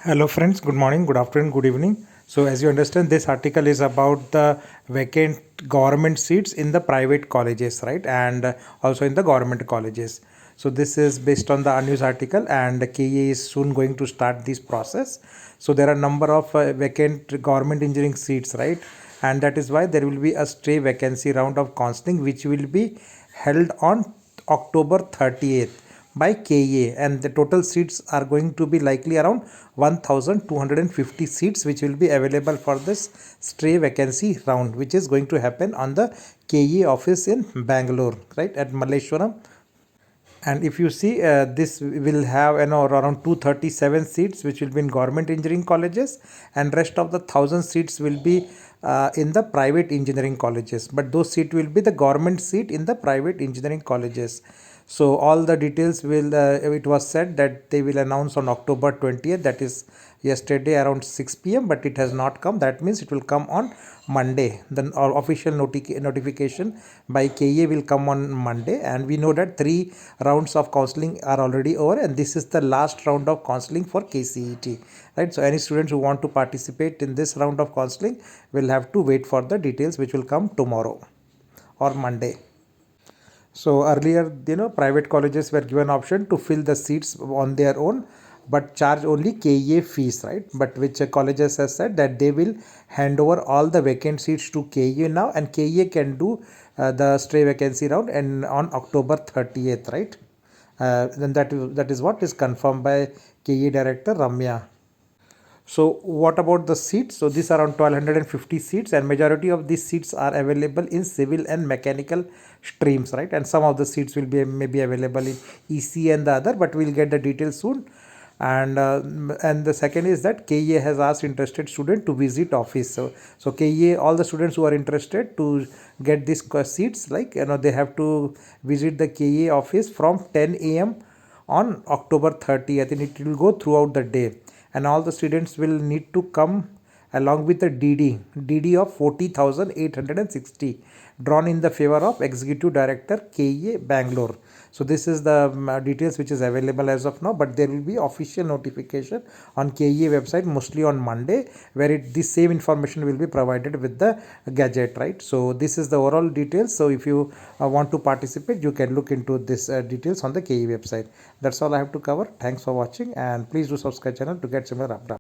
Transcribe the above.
Hello friends, good morning, good afternoon, good evening. So as you understand, this article is about the vacant government seats in the private colleges, right? And also in the government colleges. So this is based on the news article, and KA is soon going to start this process. So there are number of vacant government engineering seats, right? And that is why there will be a stray vacancy round of counseling which will be held on October 30th by KA, and the total seats are going to be likely around 1250 seats which will be available for this stray vacancy round, which is going to happen on the KA office in Bangalore, right, at Malleshwaram. And if you see, this will have around 237 seats which will be in government engineering colleges, and rest of the 1000 seats will be in the private engineering colleges, but those seat will be the government seat in the private engineering colleges. So all the details will, it was said that they will announce on October 20th, that is yesterday around 6 p.m., but it has not come. That means it will come on Monday. The official notification by KA will come on Monday, and we know that 3 rounds of counseling are already over, and this is the last round of counseling for KCET, right? So any students who want to participate in this round of counseling will have to wait for the details, which will come tomorrow or Monday. So earlier, private colleges were given option to fill the seats on their own, but charge only KA fees, right? But which colleges has said that they will hand over all the vacant seats to KA now, and KA can do the stray vacancy round and on October 30th, right? Then that is what is confirmed by KA director Ramya. So what about the seats? So these are around 1250 seats, and majority of these seats are available in civil and mechanical streams, right? And some of the seats will be maybe available in EC and the other, but we'll get the details soon. And the second is that KA has asked interested student to visit office. So KA, all the students who are interested to get these seats, like they have to visit the KA office from 10 a.m. on October 30th, and it will go throughout the day, and all the students will need to come along with the DD of 40,860 drawn in the favor of Executive Director KA Bangalore. So this is the details which is available as of now, but there will be official notification on KA website mostly on Monday, where this same information will be provided with the Kcet, right? So this is the overall details. So if you want to participate, you can look into this details on the KA website. That's all I have to cover. Thanks for watching, and please do subscribe channel to get similar updates.